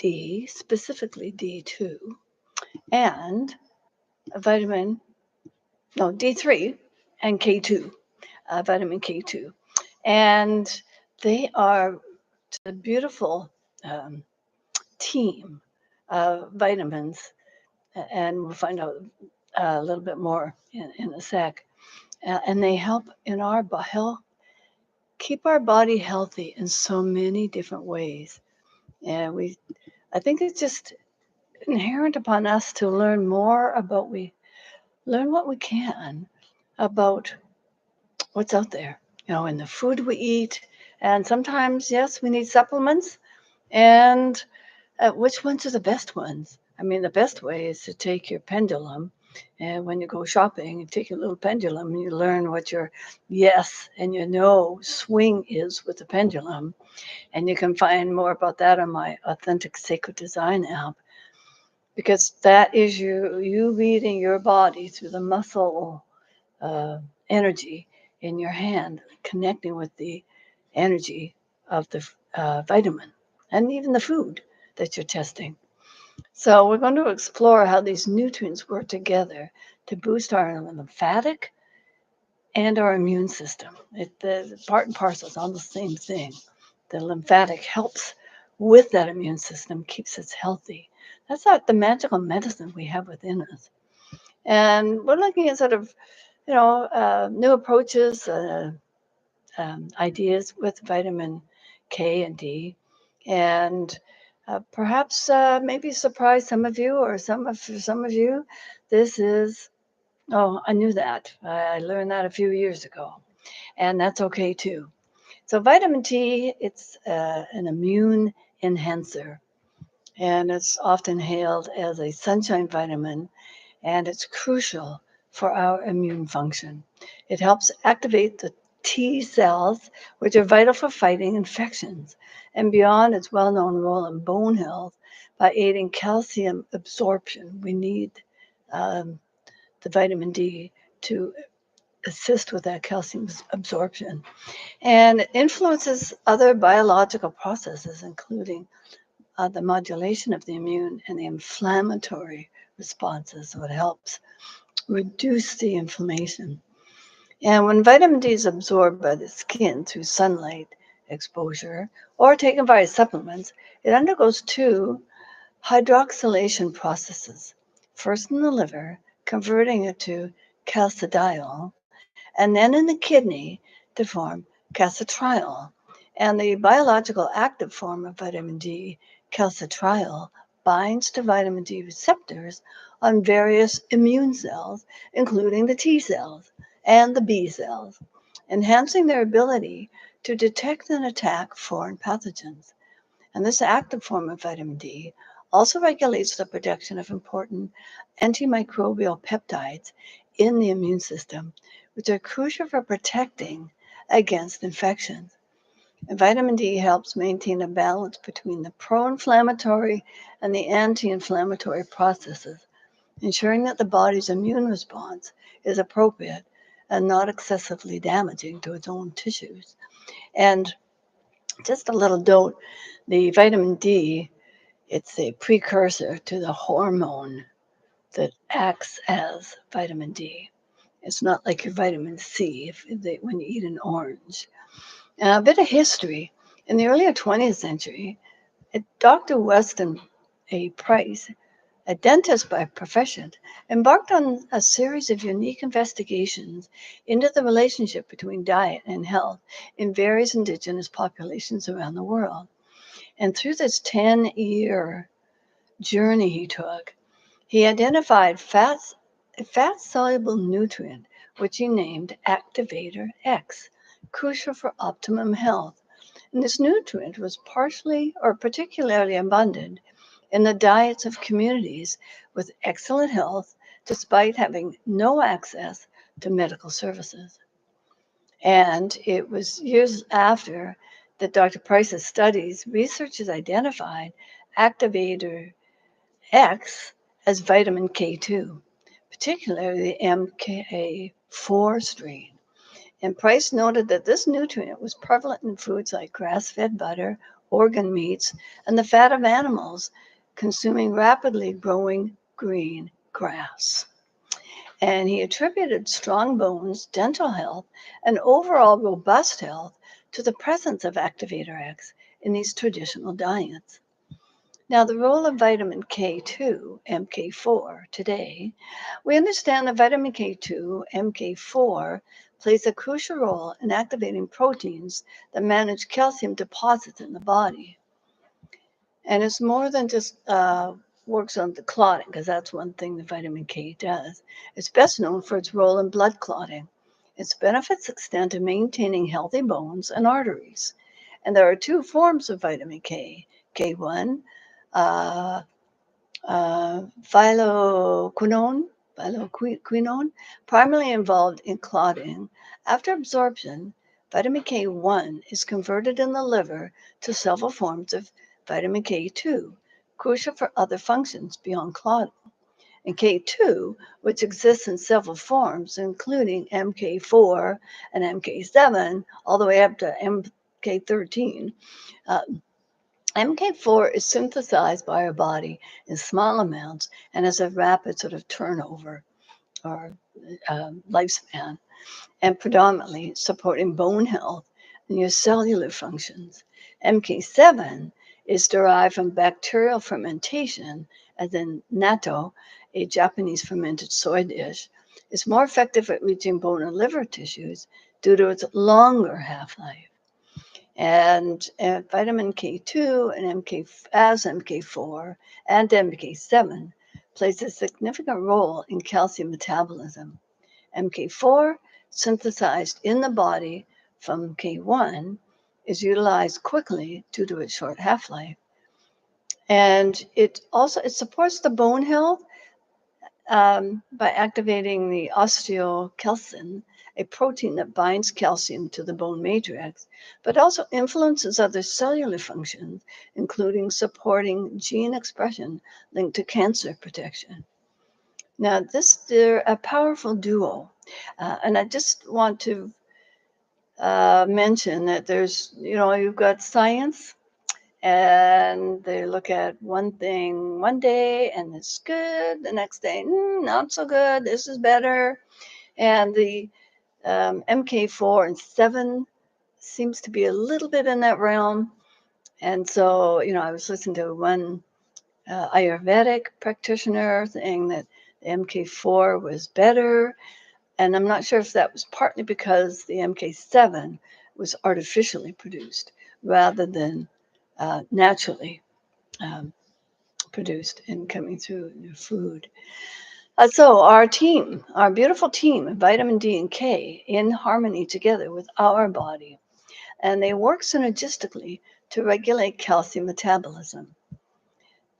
D, specifically D2, and vitamin, no, D3 and K2, vitamin K2. And they are a beautiful um, team of vitamins, and we'll find out a little bit more in a sec. And they help in our health, keep our body healthy in so many different ways. And I think it's just inherent upon us to learn more about learn what we can about what's out there, in the food we eat. And sometimes, yes, we need supplements. And which ones are the best ones? I mean, the best way is to take your pendulum, and when you go shopping, you take your little pendulum and you learn what your yes and your no swing is with the pendulum. And you can find more about that on my Authentic Sacred Design app, because that is you reading your body through the muscle uh, energy in your hand, connecting with the energy of the vitamin and even the food that you're testing. So, we're going to explore how these nutrients work together to boost our lymphatic and our immune system. The part and parcel is all the same thing. The lymphatic helps with that immune system, keeps us healthy. That's not the magical medicine we have within us. And we're looking at sort of, new approaches, ideas with vitamin K and D, and perhaps maybe surprise some of you, or some of you. This is, oh, I knew that. I learned that a few years ago, and that's okay too. So vitamin T, it's an immune enhancer, and it's often hailed as a sunshine vitamin, and it's crucial for our immune function. It helps activate the T cells, which are vital for fighting infections, and beyond its well known role in bone health by aiding calcium absorption. We need um, the vitamin D to assist with that calcium absorption. And it influences other biological processes, including the modulation of the immune and the inflammatory responses. So it helps reduce the inflammation. And when vitamin D is absorbed by the skin through sunlight exposure or taken via supplements, it undergoes two hydroxylation processes. First in the liver, converting it to calcidiol, and then in the kidney to form calcitriol. And the biological active form of vitamin D, calcitriol, binds to vitamin D receptors on various immune cells, including the T cells and the B cells, enhancing their ability to detect and attack foreign pathogens. And this active form of vitamin D also regulates the production of important antimicrobial peptides in the immune system, which are crucial for protecting against infections. And vitamin D helps maintain a balance between the pro inflammatory and the anti inflammatory processes, ensuring that the body's immune response is appropriate and not excessively damaging to its own tissues. And just a little note, the vitamin D, it's a precursor to the hormone that acts as vitamin D. It's not like your vitamin C when you eat an orange. A bit of history. In the early 20th century, Dr. Weston A. Price, a dentist by profession, embarked on a series of unique investigations into the relationship between diet and health in various indigenous populations around the world. And through this 10-year journey he took, he identified a fat soluble nutrient, which he named Activator X, crucial for optimum health. And this nutrient was partially or particularly abundant in the diets of communities with excellent health despite having no access to medical services. And it was years after that Dr. Price's studies, researchers identified activator X as vitamin K2, particularly the MKA4 strain. And Price noted that this nutrient was prevalent in foods like grass fed butter, organ meats, and the fat of animals, consuming rapidly growing green grass. And he attributed strong bones, dental health, and overall robust health to the presence of activator X in these traditional diets. Now, the role of vitamin K2, MK4, today, we understand that vitamin K2, MK4, plays a crucial role in activating proteins that manage calcium deposits in the body. And it's more than just works on the clotting, because that's one thing that vitamin K does. It's best known for its role in blood clotting. Its benefits extend to maintaining healthy bones and arteries. And there are two forms of vitamin K, K1, uh, phylloquinone, primarily involved in clotting. After absorption, vitamin K1 is converted in the liver to several forms of vitamin K2, crucial for other functions beyond clotting. And K2, which exists in several forms, including MK4 and MK7, all the way up to MK13, uh, MK4 is synthesized by our body in small amounts and has a rapid sort of turnover or lifespan, and predominantly supporting bone health and your cellular functions. MK7 is derived from bacterial fermentation, as in natto, a Japanese fermented soy dish. It's more effective at reaching bone and liver tissues due to its longer half life. And vitamin K2 and as MK4 and MK7 plays a significant role in calcium metabolism. MK4, synthesized in the body from K1, is utilized quickly due to its short half-life. And it supports the bone health by activating the osteocalcin, a protein that binds calcium to the bone matrix, but also influences other cellular functions, including supporting gene expression linked to cancer protection. Now, they're a powerful duo. And I just want to mention that you've got science and they look at one thing one day and it's good, the next day not so good, this is better. And the MK4 and 7 seems to be a little bit in that realm. And so, I was listening to one Ayurvedic practitioner saying that the MK4 was better. And I'm not sure if that was partly because the MK7 was artificially produced rather than naturally um, produced and coming through your food. So our beautiful team, vitamin D and K, in harmony together with our body, and they work synergistically to regulate calcium metabolism.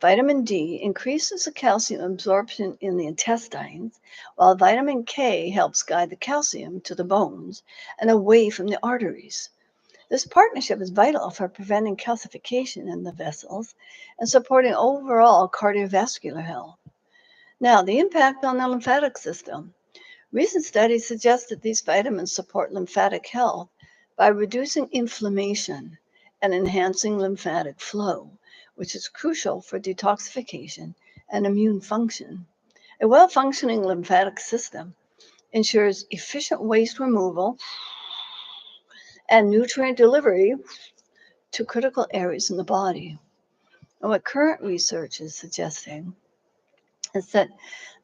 Vitamin D increases the calcium absorption in the intestines, while vitamin K helps guide the calcium to the bones and away from the arteries. This partnership is vital for preventing calcification in the vessels and supporting overall cardiovascular health. Now, the impact on the lymphatic system. Recent studies suggest that these vitamins support lymphatic health by reducing inflammation and enhancing lymphatic flow, which is crucial for detoxification and immune function. A well functioning lymphatic system ensures efficient waste removal and nutrient delivery to critical areas in the body. And what current research is suggesting is that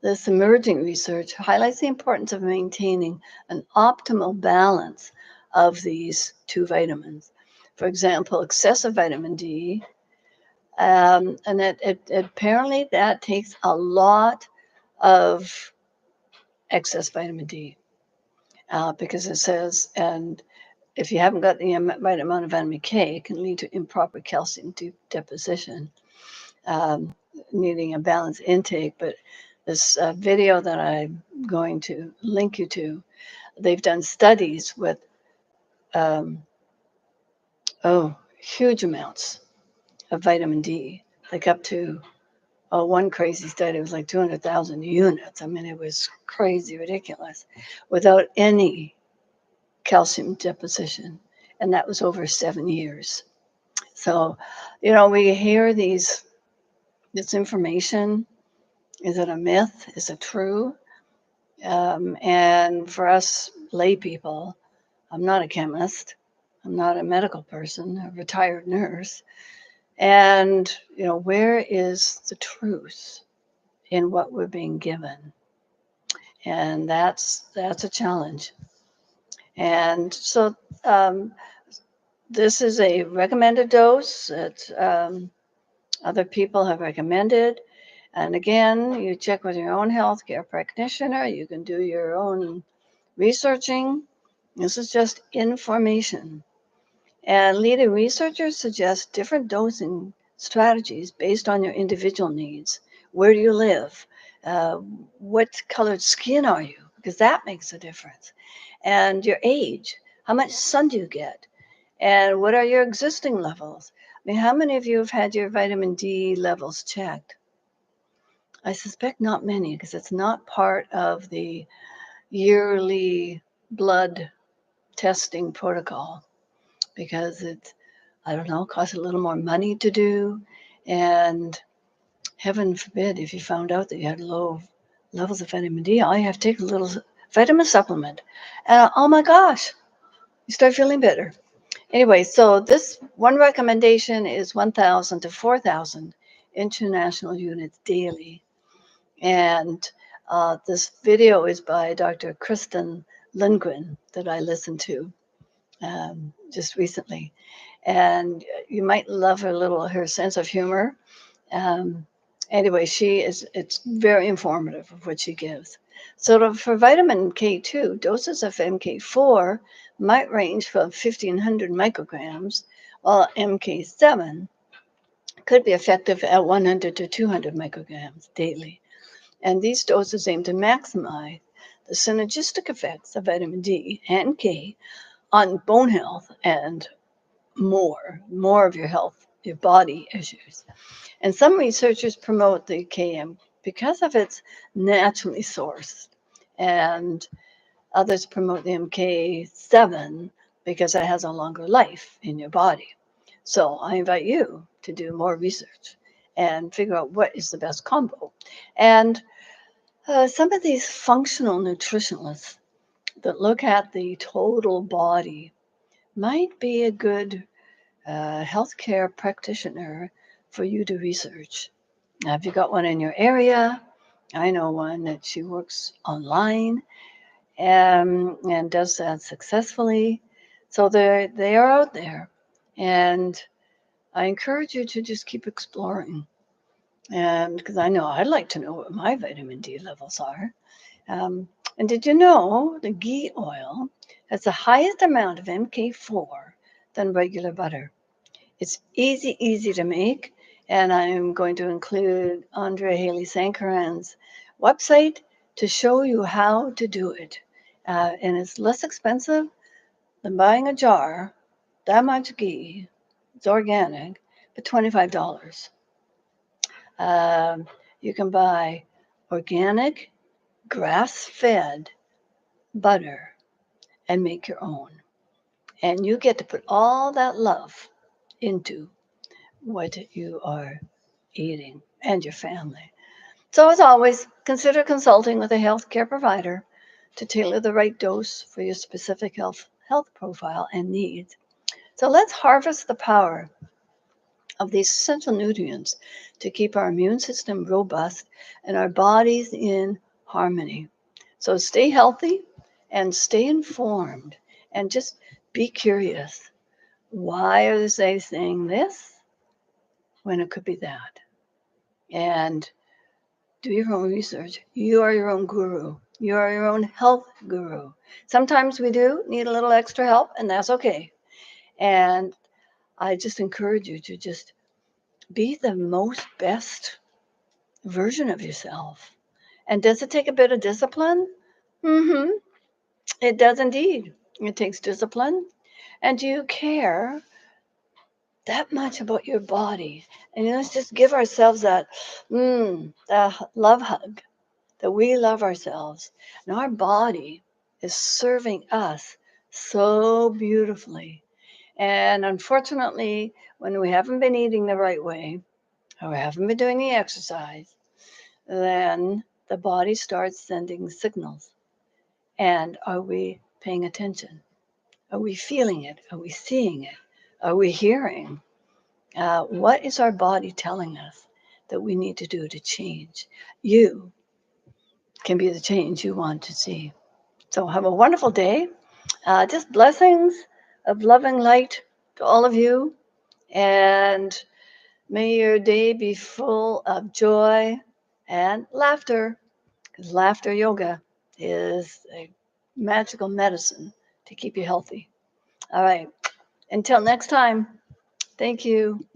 this emerging research highlights the importance of maintaining an optimal balance of these two vitamins. For example, excessive vitamin D, and apparently that takes a lot of excess vitamin D because it says, and if you haven't got the right amount of vitamin K, it can lead to improper calcium deposition, needing a balanced intake. But this video that I'm going to link you to, they've done studies with, um, huge amounts of vitamin D, like up to, one crazy study was like 200,000 units. I mean, it was crazy, ridiculous, without any calcium deposition. And that was over 7 years. So, we hear this information. Is it a myth? Is it true? And for us lay people, I'm not a chemist. I'm not a medical person, a retired nurse. And, where is the truth in what we're being given? And that's a challenge. And so this is a recommended dose that other people have recommended. And again, you check with your own healthcare practitioner. You can do your own researching. This is just information. And leading researchers suggest different dosing strategies based on your individual needs. Where do you live? Uh, what colored skin are you? Because that makes a difference. And your age. How much sun do you get? And what are your existing levels? I mean, how many of you have had your vitamin D levels checked? I suspect not many because it's not part of the yearly blood testing protocol because it's, I don't know, costs a little more money to do. And heaven forbid if you found out that you had low levels of vitamin D, all you have to take a little vitamin supplement. And oh my gosh, you start feeling better. Anyway, so this one recommendation is 1,000 to 4,000 international units daily. And this video is by Dr. Kristen Lindgren that I listened to just recently. And you might love her sense of humor. Um, anyway, it's very informative of what she gives. So for vitamin K2, doses of MK4 might range from 1,500 micrograms, while MK7 could be effective at 100 to 200 micrograms daily. And these doses aim to maximize the synergistic effects of vitamin D and K on bone health and more of your health, your body issues. And some researchers promote the KM because of its naturally sourced, and others promote the MK7 because it has a longer life in your body. So I invite you to do more research and figure out what is the best combo. And some of these functional nutritionalists that look at the total body might be a good healthcare practitioner for you to research. Now, if you got one in your area, I know one that she works online and does that successfully. So they are out there, and I encourage you to just keep exploring. And because I know I'd like to know what my vitamin D levels are. Um, and did you know the ghee oil has the highest amount of MK4 than regular butter? It's easy to make. And I'm going to include Andre Haley Sankaran's website to show you how to do it. And it's less expensive than buying a jar, that much ghee. It's organic, but $25. Um, you can buy organic, grass fed butter and make your own. And you get to put all that love into what you are eating and your family. So, as always, consider consulting with a healthcare provider to tailor the right dose for your specific health profile and needs. So, let's harvest the power of these essential nutrients to keep our immune system robust and our bodies in harmony. So, stay healthy and stay informed and just be curious. Why are they saying this when it could be that? And do your own research. You are your own guru. You are your own health guru. Sometimes we do need a little extra help, and that's okay. And I just encourage you to just be the most best version of yourself. And does it take a bit of discipline? Mm-hmm. It does indeed. It takes discipline. And do you care that much about your body? And let's just give ourselves that love hug that we love ourselves. And our body is serving us so beautifully. And unfortunately, when we haven't been eating the right way, or we haven't been doing the exercise, then the body starts sending signals. And are we paying attention? Are we feeling it? Are we seeing it? Are we hearing? What is our body telling us that we need to do to change? You can be the change you want to see. So have a wonderful day. Just blessings of loving light to all of you. And may your day be full of joy and laughter, because laughter yoga is a magical medicine to keep you healthy. All right. Until next time, thank you.